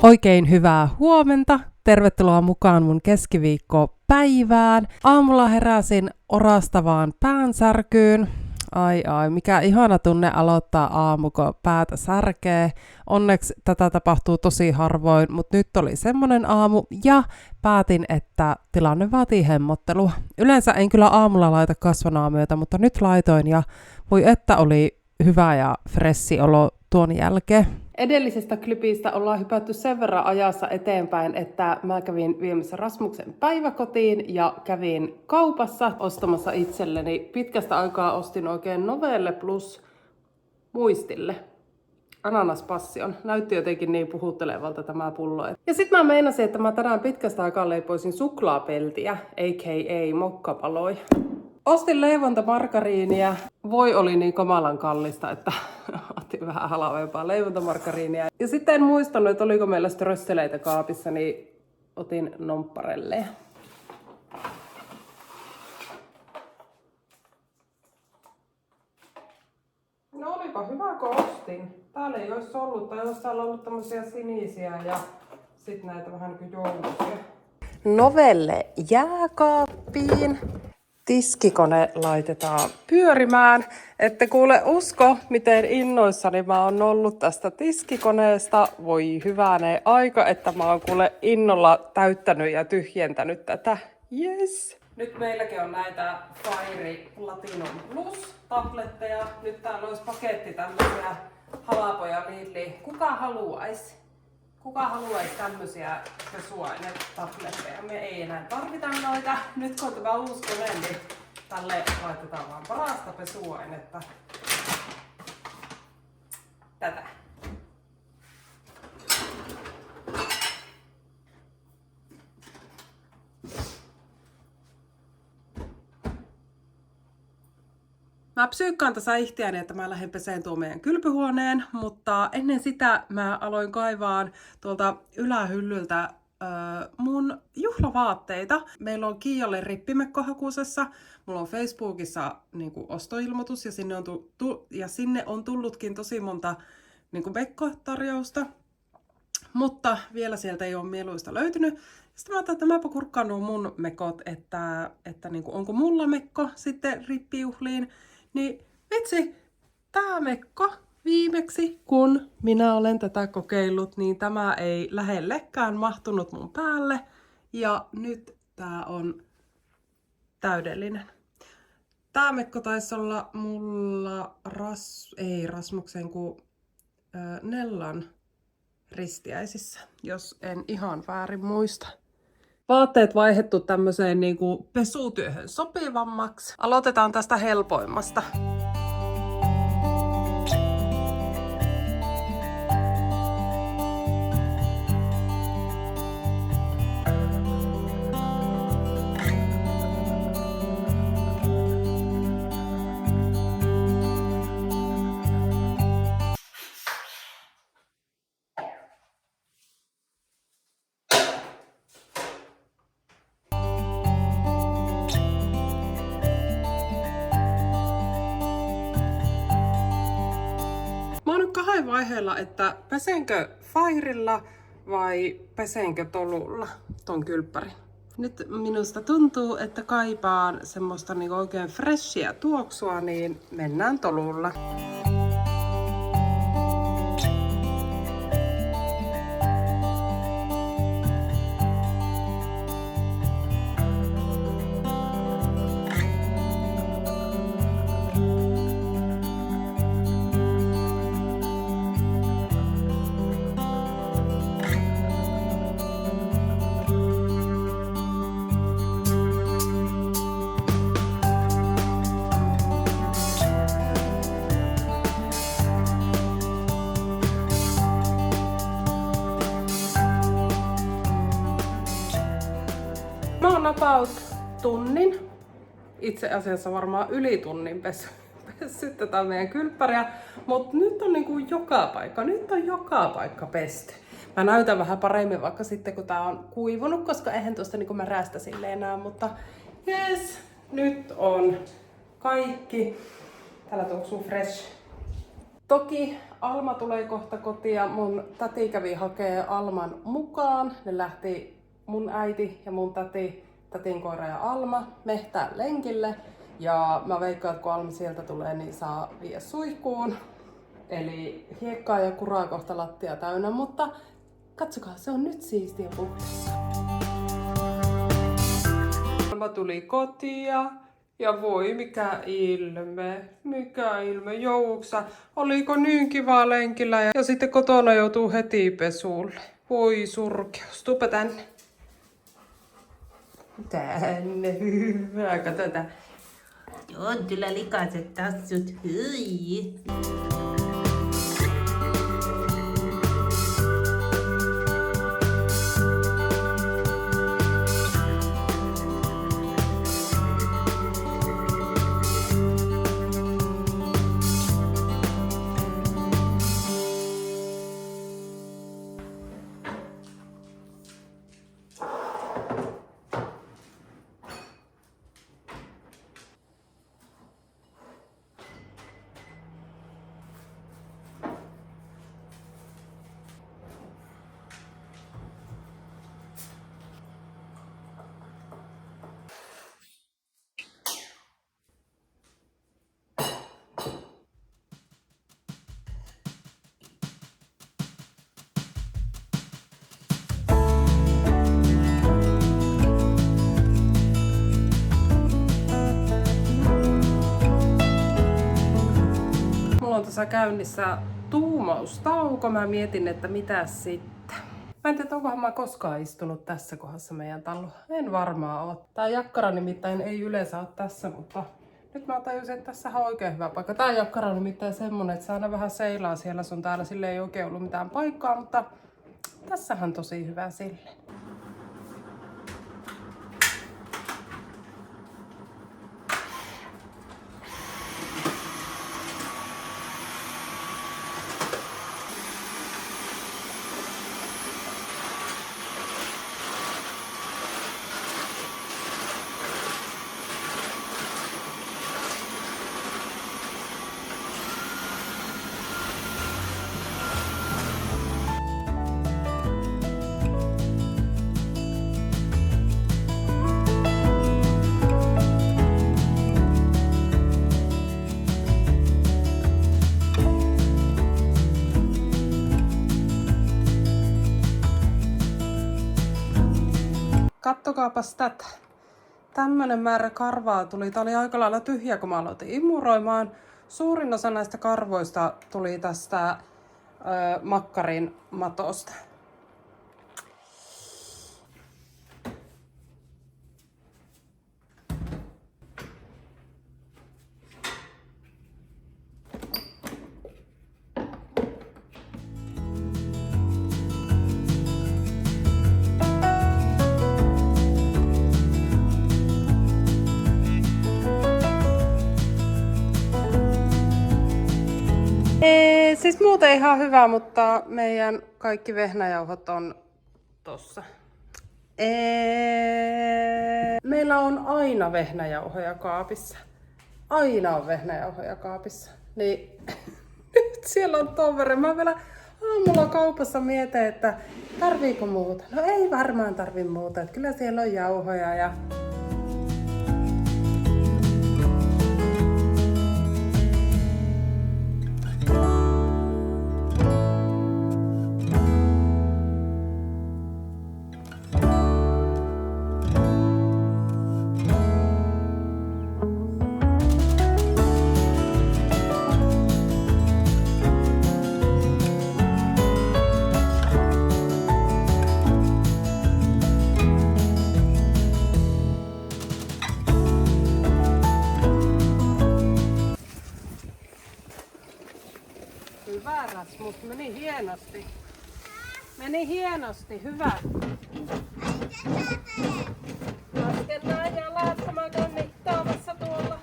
Oikein hyvää huomenta. Tervetuloa mukaan mun keskiviikkopäivään. Aamulla heräsin orastavaan päänsärkyyn. Ai, mikä ihana tunne aloittaa aamu, kun päätä särkee. Onneksi tätä tapahtuu tosi harvoin, mutta nyt oli semmonen aamu ja päätin, että tilanne vaatii hemmottelua. Yleensä en kyllä aamulla laita kasvonaamioita, mutta nyt laitoin ja voi että oli hyvä ja fressi olo tuon jälkeen. Edellisestä klipistä ollaan hypätty sen verran ajassa eteenpäin, että mä kävin viemässä Rasmuksen päiväkotiin ja kävin kaupassa ostamassa itselleni. Pitkästä aikaa ostin oikein Novelle plus muistille. Ananas Passion. Näytti jotenkin niin puhuttelevalta tämä pullo. Ja sit mä meinasin, että mä tänään pitkästä aikaa leipoisin suklaapeltiä, a.k.a. mokkapaloja. Ostin leivontamargariinia. Voi oli niin kamalan kallista, että otin vähän halvempaa leivontamargariinia. Ja sitten en muistanut, että oliko meillä strösseleitä kaapissa, niin otin nompparelleja. No olipa hyvä, kun ostin. Täällä ei olisi ollut, tai olisi täällä ollut tämmöisiä sinisiä ja sitten näitä vähän niin kuin joulusia. Novelle jääkaappiin. Tiskikone laitetaan pyörimään. Ette kuule usko, miten innoissani mä oon ollut tästä tiskikoneesta. Voi hyvänen aika, että mä oon kuule innolla täyttänyt ja tyhjentänyt tätä. Yes. Nyt meilläkin on näitä Fire Platinum Plus tabletteja. Nyt täällä olisi paketti tämmöisiä halapoja Lidli. Kuka haluaisi tämmöisiä pesuainetabletteja? Me ei enää tarvita noita. Nyt kun on tämä uusi kone, niin tälle laitetaan vaan parasta pesuainetta. Tätä. Mä psyykkaan tässä ihtiäni, että mä lähden peseen tuon meidän kylpyhuoneen, mutta ennen sitä mä aloin kaivaan tuolta ylähyllyltä mun juhlavaatteita. Meillä on Kiialle rippimekko hakusessa. Mulla on Facebookissa niinku ostoilmoitus ja sinne on tullutkin tosi monta niinku mekkotarjousta. Mutta vielä sieltä ei ole mieluista löytynyt. Sitten mä ajattelin, että mäpä kurkkaan nuo mun mekot, että niinku, onko mulla mekko sitten rippijuhliin. Niin vitsi, tää mekko viimeksi, kun minä olen tätä kokeillut, niin tämä ei lähellekään mahtunut mun päälle. Ja nyt tää on täydellinen. Tää mekko taisi olla mulla Rasmuksen kuin Nellan ristiäisissä, jos en ihan väärin muista. Vaatteet vaihdettu tämmöiseen niinku pesutyöhön sopivammaksi. Aloitetaan tästä helpoimmasta. Kahden vaiheella, että pesenkö Firella vai pesenkö tolulla ton kylppärin. Nyt minusta tuntuu, että kaipaan semmoista niinku oikein freshia tuoksua, niin mennään tolulla. Mä oon about tunnin, itse asiassa varmaan yli tunnin pessyt tätä meidän kylppäriä, mutta nyt on niinku joka paikka pesty. Mä näytän vähän paremmin vaikka sitten kun tää on kuivunut, koska eihän tuosta niinku mä räästä silleen enää, mutta yes, nyt on kaikki. Täällä tuoksuu fresh. Toki Alma tulee kohta kotia. Mun täti kävi hakee Alman mukaan. Ne lähti mun äiti ja mun tätin koira ja Alma mehtään lenkille. Ja mä veikkaan, että kun Alma sieltä tulee, niin saa vie suihkuun. Eli hiekkaa ja kuraa kohta lattia täynnä, mutta katsokaa, se on nyt siistiä puhdassa. Alma tuli kotia. Ja voi, mikä ilme, jouksa. Oliko niin kiva lenkillä ja sitten kotona joutuu heti pesulle. Voi surkeus, tuupa tänne. Tänne, hyvä, katsotaan. On kyllä likaiset tassut, hyi. Mulla on tässä käynnissä tuumaustauko. Mä mietin, että mitä sitten. Mä en tiedä, onkohan mä koskaan istunut tässä kohdassa meidän talo. En varmaan oo. Tää jakkara nimittäin ei yleensä ole tässä, mutta nyt mä tajusin, että tässä on oikein hyvä paikka. Tää jakkara on nimittäin semmonen, että se aina vähän seilaa siellä sun täällä. Sille ei oikein ollut mitään paikkaa, mutta tässähän on tosi hyvä sille. Kattokaapas tätä. Tämmönen määrä karvaa tuli. Tää oli aika lailla tyhjä, kun mä aloitin imuroimaan. Suurin osa näistä karvoista tuli tästä makkarin matosta. Siis muuten ihan hyvä, mutta meidän kaikki vehnäjauhot on tossa. Meillä on aina vehnäjauhoja kaapissa. Aina on vehnäjauhoja kaapissa. Niin nyt siellä on ton verran. Mä vielä aamulla kaupassa mietin, että tarviiko muuta. No ei varmaan tarvi muuta. Että kyllä siellä on jauhoja ja... Hyvä Rasmus, meni hienosti. Meni hienosti, hyvä. Laskellaan jalat, kun mä käyn mittaamassa tuolla.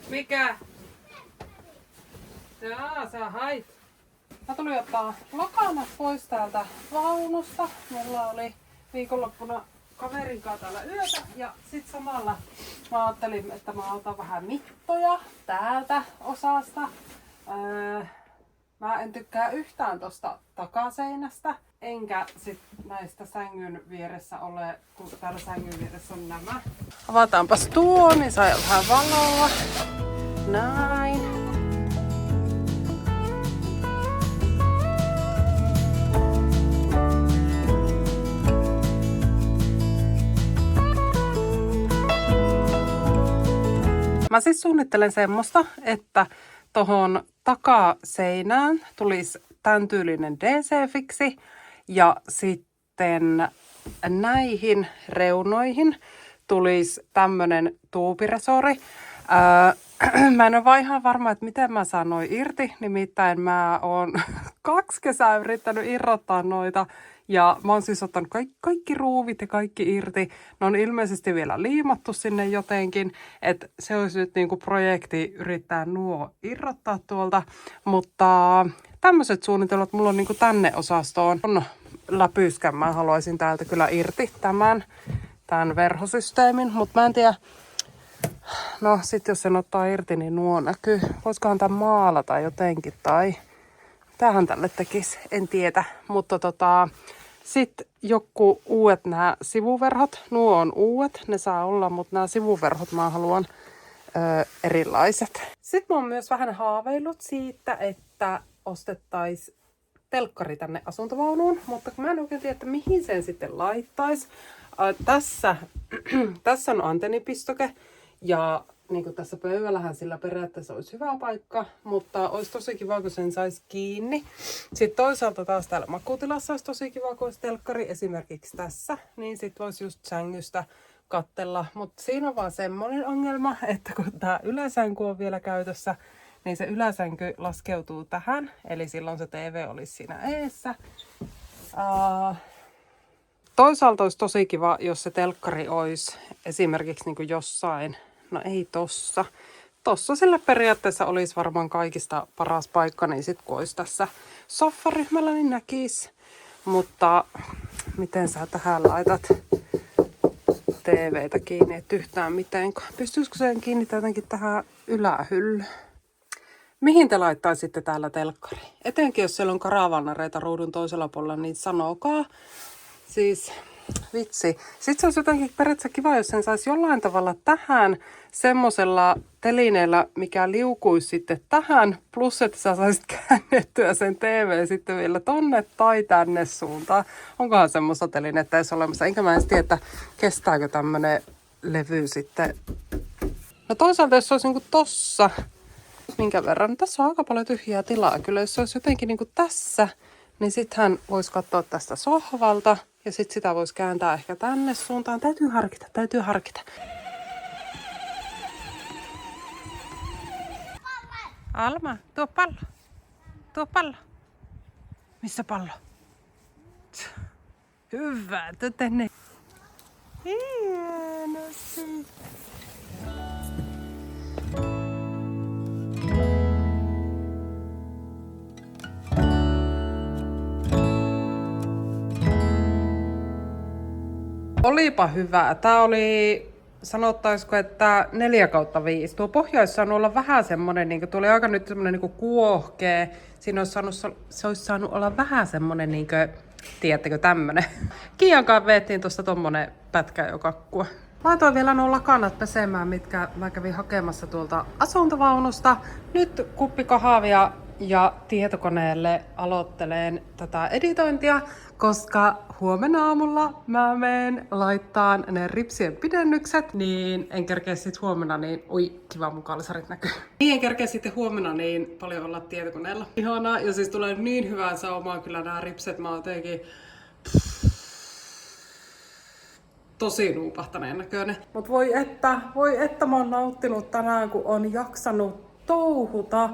Mikä? Jaa, sä hait. Mä tulin ottaa lakanat pois täältä vaunusta. Meillä oli viikonloppuna kaverin kanssa täällä yötä ja sit samalla mä ajattelin, että mä otan vähän mittoja täältä osasta. Mä en tykkää yhtään tosta takaseinästä, enkä sit näistä sängyn vieressä ole, kun täällä sängyn vieressä on nämä. Avataanpas tuo, niin sai vähän valoa. Näin. Mä siis suunnittelen semmoista, että tohon takaseinään tulisi tämän tyylinen DC-fiksi ja sitten näihin reunoihin tulisi tämmönen tuupiresori. Mä en ole vaan ihan varma, että miten mä saan noi irti, nimittäin mä oon 2 kesää yrittänyt irrottaa noita. Ja mä oon siis ottanut kaikki ruuvit ja kaikki irti. Ne on ilmeisesti vielä liimattu sinne jotenkin. Että se olisi nyt niinku projekti yrittää nuo irrottaa tuolta. Mutta tämmöiset suunnitelmat mulla on niinku tänne osastoon. On läpyskän. Mä haluaisin täältä kyllä irti tämän verhosysteemin. Mutta mä en tiedä. No sit jos sen ottaa irti, niin nuo näkyy. Voisikohan tämän maalata jotenkin tai tähän tälle tekisi, en tiedä. Mutta sitten joku uudet nämä sivuverhot, nuo on uudet, ne saa olla, mutta nämä sivuverhot mä haluan erilaiset. Sitten mä oon myös vähän haaveillut siitä, että ostettaisiin telkkari tänne asuntovaunuun, mutta mä en oikein tiedä, että mihin sen sitten laittaisi. Tässä on antennipistoke ja niin kuin tässä pöydällähän sillä periaatteessa olisi hyvä paikka, mutta olisi tosi kiva, kun sen saisi kiinni. Sitten toisaalta taas täällä makuutilassa olisi tosi kiva, kun olisi telkkari esimerkiksi tässä, niin sitten voisi just sängystä katsella. Mutta siinä on vaan semmoinen ongelma, että kun tämä yläsänky on vielä käytössä, niin se yläsänky laskeutuu tähän, eli silloin se TV olisi siinä eessä. Toisaalta olisi tosi kiva, jos se telkkari olisi esimerkiksi niin kuin jossain. No ei tossa. Tossa sillä periaatteessa olisi varmaan kaikista paras paikka, niin sit kun olisi tässä soffaryhmällä, niin näkis. Mutta miten sä tähän laitat TVtä kiinni, et yhtään mitenkään. Pystyisikö sen kiinnittää jotenkin tähän ylähyllyyn? Mihin te laittaisitte täällä telkkari? Etenkin jos siellä on karavanareita ruudun toisella puolella, niin sanokaa. Siis vitsi. Sitten se olisi jotenkin periaatteessa kiva, jos sen saisi jollain tavalla tähän semmoisella telineellä, mikä liukuisi sitten tähän, plus että sä saisit käännettyä sen TV sitten vielä tonne tai tänne suuntaan. Onkohan semmoista telinettä edes olemassa? Enkä mä edes tiedä, että kestääkö tämmönen levy sitten. No toisaalta, jos se olisi niinku tossa, minkä verran, tässä on aika paljon tyhjää tilaa. Kyllä jos se olisi jotenkin niinku tässä, niin sittenhän voisi katsoa tästä sohvalta. Ja sitten sitä voisi kääntää ehkä tänne suuntaan. Täytyy harkita. Alma, tuo pallo. Missä pallo? Hyvä, tänne. Hienosti. Olipa hyvä. Tää oli, sanottaisiko, että 4/5. Tuo pohja olisi saanut olla vähän semmonen, niin tuo oli aika nyt semmonen niin kuohkea. Siinä olisi saanut, se olisi saanut olla vähän semmonen, niin kuin, tiedättekö, tämmönen. Kiian kanssa veettiin tuosta tommonen pätkä jo kakkua. Laitoin vielä nuo lakanat pesemään, mitkä mä kävin hakemassa tuolta asuntovaunusta. Nyt kuppi kahvia ja tietokoneelle aloittelen tätä editointia, koska huomenna aamulla mä menen laittaan ne ripsien pidennykset, niin en kerkeä sit huomenna niin, oi kiva mun kalsarit näkyy. Niin en kerkeä sitten huomenna niin paljon olla tietokoneella. Ihanaa, ja siis tulee niin hyvää saumaa kyllä nämä ripset, mä oon jotenkin tosi nuupahtaneen näköinen. Mut voi että mä oon nauttinut tänään, kun on jaksanut touhuta.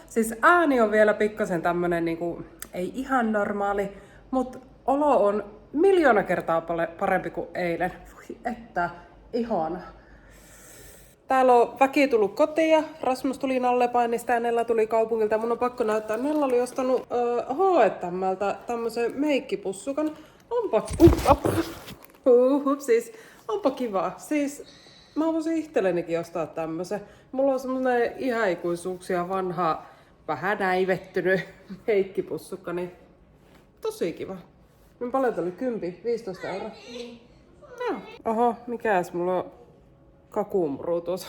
Siis ääni on vielä pikkasen tämmönen niinku, ei ihan normaali, mut olo on 1 000 000 kertaa parempi kuin eilen. Voi että, ihana. Täällä on väki tullut kotiin ja Rasmus tuli Nallepainista ja Nella tuli kaupungilta. Mun on pakko näyttää. Nella oli ostanut H&M:ltä tämmösen meikkipussukan. Siis onpa kiva. Siis mä voisin itsellenikin ostaa tämmösen. Mulla on semmonen ikäikuisuuksia vanha, vähän näivettynyt meikkipussukka, niin tosi kiva. Niin paljon tuli 10, 15 euroa. No. Oho, mikäs mulla on kakumuru tuossa.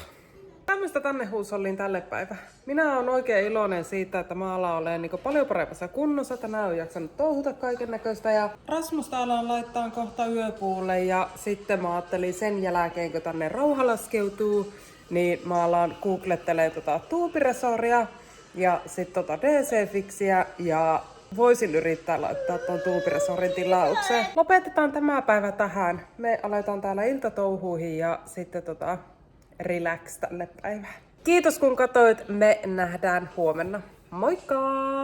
Tämmöstä tänne huusolliin tälle päivään. Minä oon oikein iloinen siitä, että mä alan olemaan niin paljon paremmassa kunnossa. Tänään on jaksanut touhuta kaiken näköistä. Ja Rasmusta alan laittaa kohta yöpuulle. Ja sitten mä ajattelin sen jälkeen, kun tänne rauha laskeutuu, niin mä alan googlettelemaan tuupiresoria ja sitten DC-fixiä. Ja voisin yrittää laittaa tuon tuupiresorin tilaukseen. Lopetetaan tämä päivä tähän. Me aletaan täällä iltatouhuihin ja sitten relax tälle päivään. Kiitos kun katsoit. Me nähdään huomenna. Moikka!